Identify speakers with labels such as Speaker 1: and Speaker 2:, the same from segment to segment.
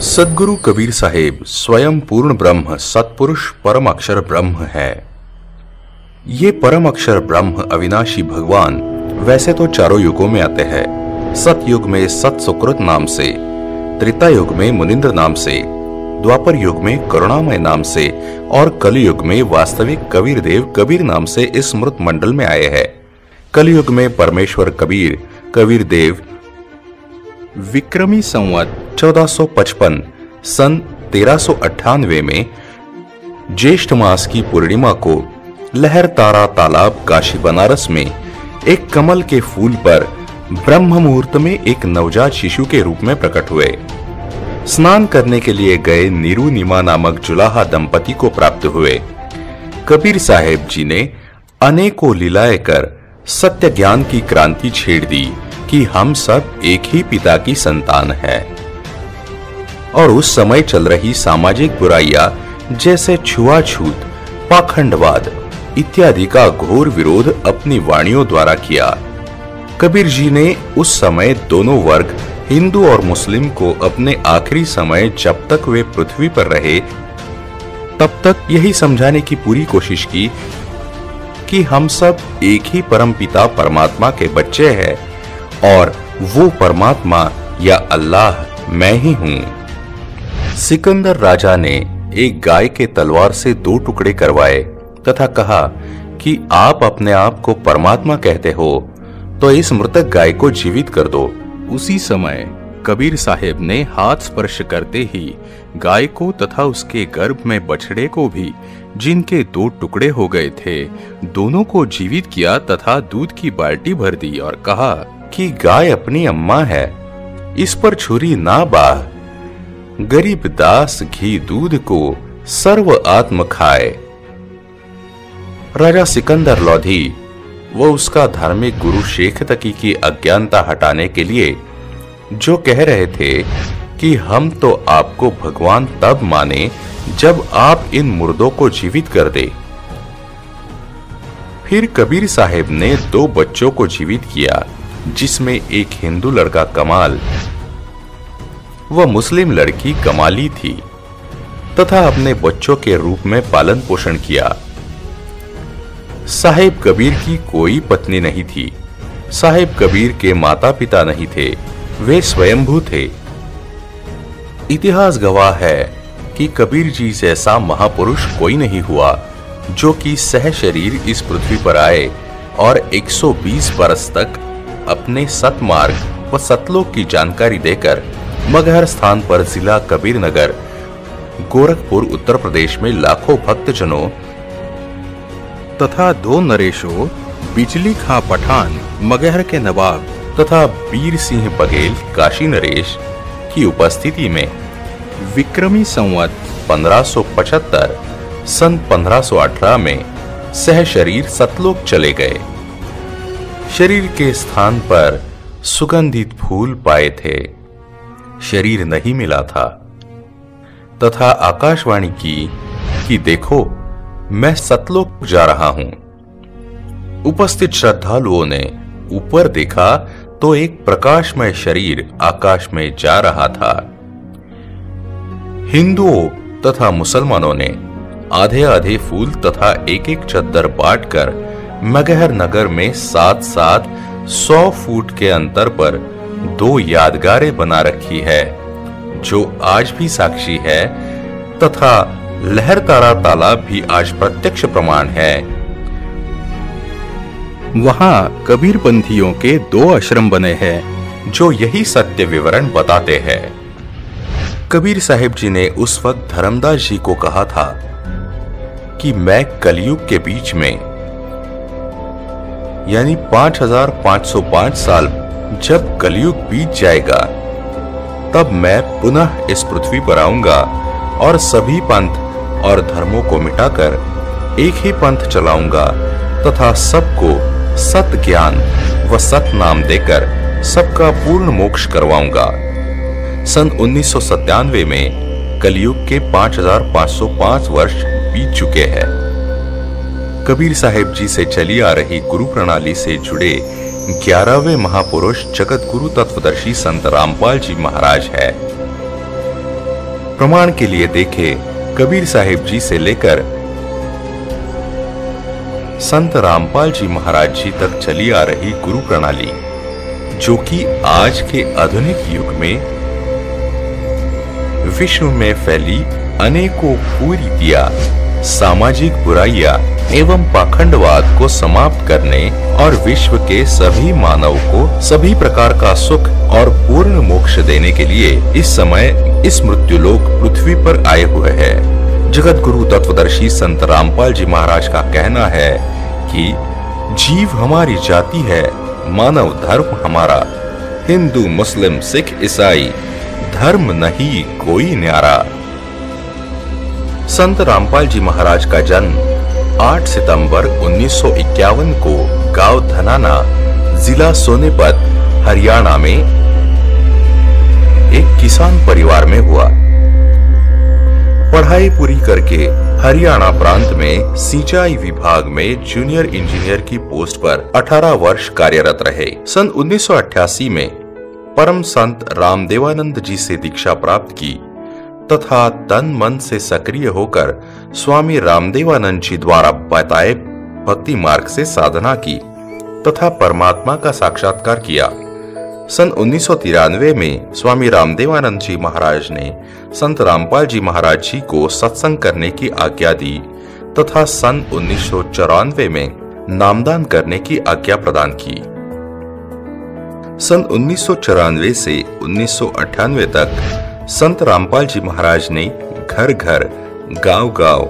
Speaker 1: सद्गुरु कबीर साहेब स्वयं पूर्ण ब्रह्म सत्पुरुष परम अक्षर ब्रह्म है। ये परम अक्षर ब्रह्म अविनाशी भगवान वैसे तो चारों युगों में आते हैं। सतयुग में सत सुकृत नाम से, त्रेता युग में मुनिंद्र नाम से, द्वापर युग में करुणामय नाम से और कलयुग में वास्तविक कबीर देव कबीर नाम से इस मृत मंडल में आए हैं। कलयुग में परमेश्वर कबीर कबीर देव विक्रमी संवत 1455 सन 1398 में ज्येष्ठ मास की पूर्णिमा को लहर तारा तालाब काशी बनारस में एक कमल के फूल पर ब्रह्म मुहूर्त में एक नवजात शिशु के रूप में प्रकट हुए। स्नान करने के लिए गए नीरू नीमा नामक जुलाहा दंपति को प्राप्त हुए। कबीर साहेब जी ने अनेकों लीलाएं कर सत्य ज्ञान की क्रांति छेड़ दी कि हम सब एक ही पिता की संतान है। और उस समय चल रही सामाजिक बुराइयां जैसे छुआछूत, पाखंडवाद इत्यादि का घोर विरोध अपनी वाणियों द्वारा किया। कबीर जी ने उस समय दोनों वर्ग हिंदू और मुस्लिम को अपने आखिरी समय जब तक वे पृथ्वी पर रहे तब तक यही समझाने की पूरी कोशिश की कि हम सब एक ही परम पिता परमात्मा के बच्चे हैं और वो परमात्मा या अल्लाह मैं ही हूं। सिकंदर राजा ने एक गाय के तलवार से 2 टुकड़े करवाए तथा कहा कि आप अपने आप को परमात्मा कहते हो तो इस मृतक गाय को जीवित कर दो। उसी समय कबीर साहेब ने हाथ स्पर्श करते ही गाय को तथा उसके गर्भ में बछड़े को भी, जिनके 2 टुकड़े हो गए थे, दोनों को जीवित किया तथा दूध की बाल्टी भर दी और कहा कि गाय अपनी अम्मा है, इस पर छुरी ना बाह। गरीब दास घी दूध को सर्व आत्म खाए। राजा सिकंदर लोधी वो उसका धार्मिक गुरु शेख तकी की अज्ञानता हटाने के लिए जो कह रहे थे कि हम तो आपको भगवान तब माने जब आप इन मुर्दों को जीवित कर दे। फिर कबीर साहेब ने 2 बच्चों को जीवित किया, जिसमें एक हिंदू लड़का कमाल व मुस्लिम लड़की कमाली थी तथा अपने बच्चों के रूप में पालन पोषण किया। साहेब कबीर की कोई पत्नी नहीं थी। साहेब कबीर के माता पिता नहीं थे, वे स्वयंभू थे। इतिहास गवाह है कि कबीर जी जैसा महापुरुष कोई नहीं हुआ जो कि सह शरीर इस पृथ्वी पर आए और 120 बरस तक अपने सतमार्ग व सतलोक की जानकारी देकर मगहर स्थान पर जिला कबीर नगर गोरखपुर उत्तर प्रदेश में लाखों भक्तजनों तथा 2 नरेशों बिजली खां पठान मगहर के नवाब तथा बीर सिंह बघेल काशी नरेश की उपस्थिति में विक्रमी संवत 1575 सन 1518 में सह शरीर सतलोक चले गए। शरीर के स्थान पर सुगंधित फूल पाए थे, शरीर नहीं मिला था तथा आकाशवाणी की कि देखो मैं सतलोक जा रहा हूं। उपस्थित श्रद्धालुओं ने ऊपर देखा तो एक प्रकाशमय शरीर आकाश में जा रहा था। हिंदुओं तथा मुसलमानों ने आधे आधे फूल तथा एक एक चद्दर बांटकर मगहर नगर में 7-7 100 फुट के अंतर पर 2 यादगारें बना रखी है, जो आज भी साक्षी है तथा लहर तारा तालाब भी आज प्रत्यक्ष प्रमाण है। वहां कबीरपंथियों के 2 आश्रम बने हैं जो यही सत्य विवरण बताते हैं। कबीर साहेब जी ने उस वक्त धर्मदास जी को कहा था कि मैं कलयुग के बीच में यानी 5505 साल जब कलयुग बीत जाएगा तब मैं पुनः इस पृथ्वी पर आऊंगा और सभी पंथ और धर्मों को मिटाकर एक ही पंथ चलाऊंगा तथा सबको सत ज्ञान व सत नाम देकर सबका पूर्ण मोक्ष करवाऊंगा। सन 1997 में कलयुग के 5505 वर्ष बीत चुके हैं। कबीर साहेब जी से चली आ रही गुरु प्रणाली से जुड़े 11वें महापुरुष जगत गुरु तत्वदर्शी संत रामपाल जी महाराज है। प्रमाण के लिए देखें कबीर साहिब जी से लेकर संत रामपाल जी महाराज जी तक चली आ रही गुरु प्रणाली, जो कि आज के आधुनिक युग में विश्व में फैली अनेकों कुरीतियां, सामाजिक बुराइयां एवं पाखंडवाद को समाप्त करने और विश्व के सभी मानव को सभी प्रकार का सुख और पूर्ण मोक्ष देने के लिए इस समय इस मृत्युलोक पृथ्वी पर आए हुए हैं। जगत गुरु तत्वदर्शी संत रामपाल जी महाराज का कहना है कि जीव हमारी जाति है, मानव धर्म हमारा, हिंदू मुस्लिम सिख ईसाई धर्म नहीं कोई न्यारा। संत रामपाल जी महाराज का जन्म 8 सितंबर 1951 को गांव धनाना, जिला सोनीपत, हरियाणा में एक किसान परिवार में हुआ। पढ़ाई पूरी करके हरियाणा प्रांत में सिंचाई विभाग में जूनियर इंजीनियर की पोस्ट पर 18 वर्ष कार्यरत रहे। सन 1988 में परम संत रामदेवानंद जी से दीक्षा प्राप्त की तथा तन मन से सक्रिय होकर स्वामी रामदेवानंद जी द्वारा बताए भक्ति मार्ग से साधना की तथा परमात्मा का साक्षात्कार किया। सन 1993 में स्वामी रामदेवानंद जी महाराज ने संत रामपाल जी महाराज जी को सत्संग करने की आज्ञा दी तथा सन 1994 में नामदान करने की आज्ञा प्रदान की। सन 1994 से 1998 तक संत रामपाल जी महाराज ने घर घर, गांव गांव,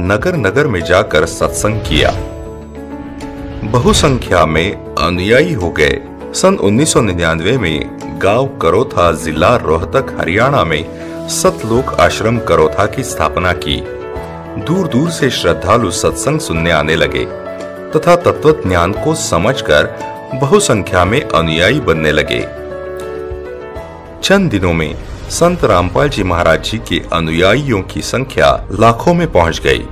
Speaker 1: नगर नगर में जाकर सत्संग किया। बहुसंख्या में अनुयायी हो गए। सन 1999 में गांव करोथा, जिला रोहतक, हरियाणा में सतलोक आश्रम करोथा की स्थापना की। दूर दूर से श्रद्धालु सत्संग सुनने आने लगे तथा तत्व ज्ञान को समझकर बहुसंख्या में अनुयायी बनने लगे। चंद दिनों में संत रामपाल जी महाराज जी के अनुयायियों की संख्या लाखों में पहुंच गई।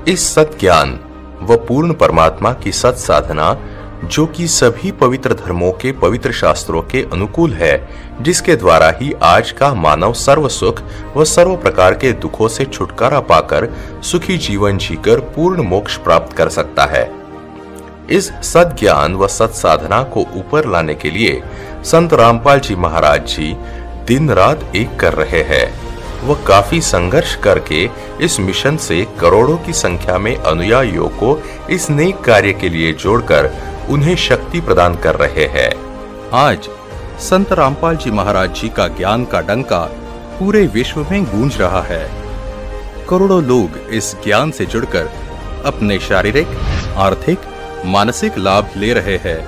Speaker 1: इस सत ज्ञान व पूर्ण परमात्मा की सत साधना, जो कि सभी पवित्र धर्मों के पवित्र शास्त्रों के अनुकूल है, जिसके द्वारा ही आज का मानव सर्व सुख व सर्व प्रकार के दुखों से छुटकारा पाकर सुखी जीवन जीकर पूर्ण मोक्ष प्राप्त कर सकता है। इस सत ज्ञान व सत साधना को ऊपर लाने के लिए संत रामपाल जी महाराज जी दिन रात एक कर रहे हैं। वह काफी संघर्ष करके इस मिशन से करोड़ों की संख्या में अनुयायियों को इस नेक कार्य के लिए जोड़कर उन्हें शक्ति प्रदान कर रहे हैं। आज संत रामपाल जी महाराज जी का ज्ञान का डंका पूरे विश्व में गूंज रहा है। करोड़ों लोग इस ज्ञान से जुड़कर अपने शारीरिक, आर्थिक, मानसिक लाभ ले रहे हैं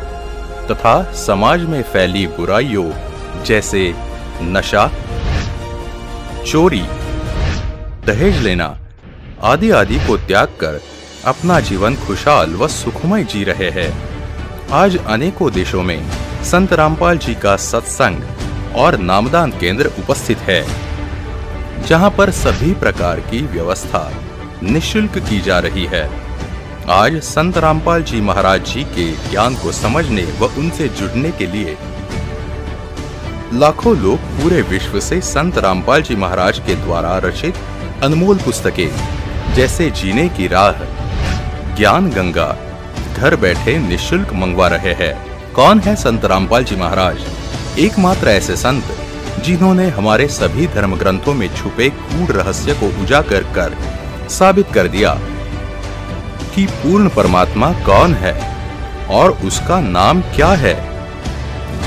Speaker 1: तथा समाज में फैली बुराइयों जैसे नशा, चोरी, दहेज लेना आदि आदि को त्याग कर अपना जीवन खुशहाल व सुखमय जी रहे हैं। आज अनेकों देशों में संत रामपाल जी का सत्संग और नामदान केंद्र उपस्थित है, जहां पर सभी प्रकार की व्यवस्था निःशुल्क की जा रही है। आज संत रामपाल जी महाराज जी के ज्ञान को समझने व उनसे जुड़ने के लिए लाखों लोग पूरे विश्व से संत रामपाल जी महाराज के द्वारा रचित अनमोल पुस्तकें जैसे जीने की राह, ज्ञान गंगा घर बैठे निःशुल्क मंगवा रहे हैं। कौन है संत रामपाल जी महाराज? एकमात्र ऐसे संत जिन्होंने हमारे सभी धर्म ग्रंथों में छुपे गूढ़ रहस्य को उजागर कर साबित कर दिया कि पूर्ण परमात्मा कौन है और उसका नाम क्या है।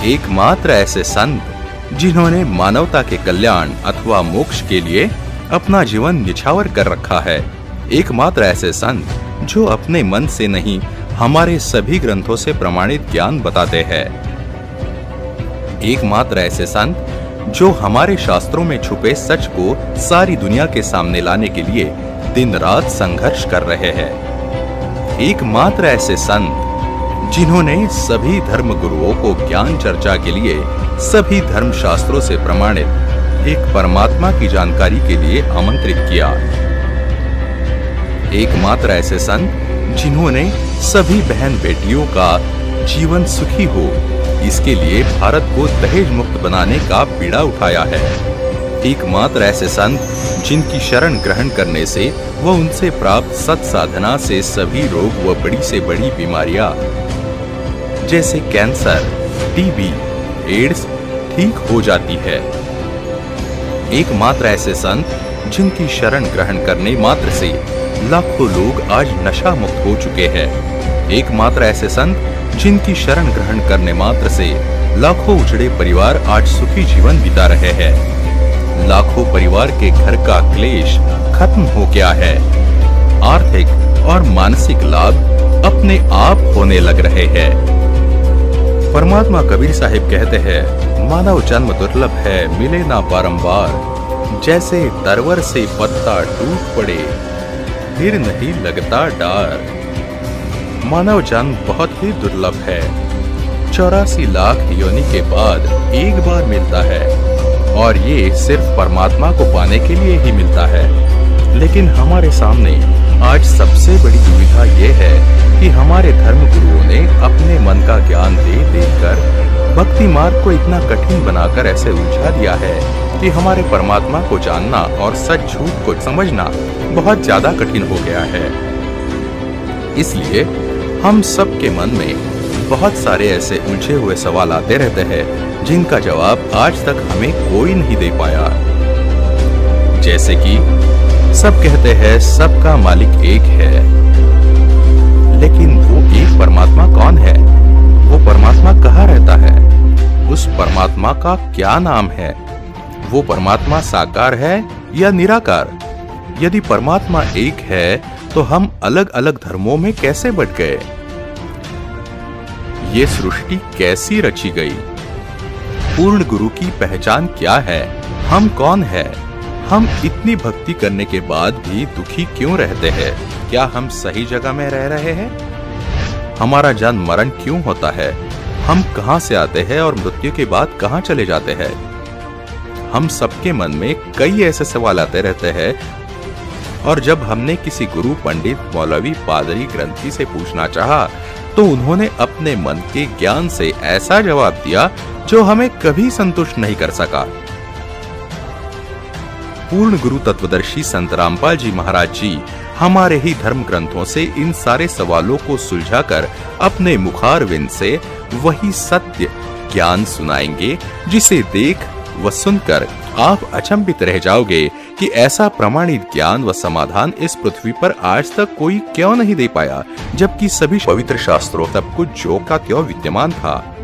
Speaker 1: एकमात्र ऐसे संत जिन्होंने मानवता के कल्याण अथवा मोक्ष के लिए अपना जीवन निछावर कर रखा है। एकमात्र ऐसे संत जो अपने मन से नहीं हमारे सभी ग्रंथों से प्रमाणित ज्ञान बताते हैं। एकमात्र ऐसे संत जो हमारे शास्त्रों में छुपे सच को सारी दुनिया के सामने लाने के लिए दिन रात संघर्ष कर रहे हैं। एकमात्र ऐसे संत जिन्होंने सभी धर्म गुरुओं को ज्ञान चर्चा के लिए सभी धर्म शास्त्रों से प्रमाणित एक परमात्मा की जानकारी के लिए आमंत्रित किया। एकमात्र ऐसे संत जिन्होंने सभी बहन बेटियों का जीवन सुखी हो, इसके लिए भारत को दहेज मुक्त बनाने का बीड़ा उठाया है। एकमात्र ऐसे संत जिनकी शरण ग्रहण करने से व उनसे प्राप्त सत साधना से सभी रोग व बड़ी से बड़ी बीमारियां जैसे कैंसर, टीबी, एड्स ठीक हो जाती है। एकमात्र ऐसे संत जिनकी शरण ग्रहण करने मात्र से लाखों लोग आज नशा मुक्त हो चुके हैं। एकमात्र ऐसे संत जिनकी शरण ग्रहण करने मात्र से लाखों उजड़े परिवार आज सुखी जीवन बिता रहे हैं। लाखों परिवार के घर का क्लेश खत्म हो गया है। आर्थिक और मानसिक लाभ अपने आप होने लग रहे हैं। परमात्मा कबीर साहिब कहते हैं, मानव जन्म दुर्लभ है, मिले ना बारंबार। जैसे तरवर से पत्ता टूट पड़े, फिर नहीं लगता डार। मानव जन्म बहुत ही दुर्लभ है। 84 लाख योनि के बाद एक बार मिलता है और ये सिर्फ परमात्मा को पाने के लिए ही मिलता है। लेकिन हमारे सामने आज सबसे बड़ी दुविधा ये है कि हमारे धर्म गुरुओं ने अपने मन का ज्ञान दे देकर भक्ति मार्ग को इतना कठिन बनाकर ऐसे उलझा दिया है कि हमारे परमात्मा को जानना और सच झूठ को समझना बहुत ज्यादा कठिन हो गया है। इसलिए हम सबके मन में बहुत सारे ऐसे उलझे हुए सवाल आते रहते हैं जिनका जवाब आज तक हमें कोई नहीं दे पाया। जैसे कि सब कहते हैं सबका मालिक एक है, लेकिन वो एक परमात्मा कौन है? वो परमात्मा कहाँ रहता है? उस परमात्मा का क्या नाम है? वो परमात्मा साकार है या निराकार? यदि परमात्मा एक है तो हम अलग अलग धर्मों में कैसे बट गए? ये सृष्टि कैसी रची गई? पूर्ण गुरु की पहचान क्या है? हम कौन है? हम इतनी भक्ति करने के बाद भी दुखी क्यों रहते हैं? क्या हम सही जगह में रह रहे हैं? हमारा जन्म मरण क्यों होता है? हम कहां से आते हैं और मृत्यु के बाद कहां चले जाते हैं? हम सबके मन में कई ऐसे सवाल आते रहते हैं और जब हमने किसी गुरु, पंडित, मौलवी, पादरी, ग्रंथी से पूछना चाहा तो उन्होंने अपने मन के ज्ञान से ऐसा जवाब दिया जो हमें कभी संतुष्ट नहीं कर सका। पूर्ण गुरु तत्वदर्शी संत रामपाल जी महाराज जी हमारे ही धर्म ग्रंथों से इन सारे सवालों को सुलझाकर अपने मुखारविंद से वही सत्य ज्ञान सुनाएंगे जिसे देख व सुनकर आप अचंभित रह जाओगे कि ऐसा प्रमाणित ज्ञान व समाधान इस पृथ्वी पर आज तक कोई क्यों नहीं दे पाया, जबकि सभी पवित्र शास्त्रों तब कुछ जो का त्यों विद्यमान था।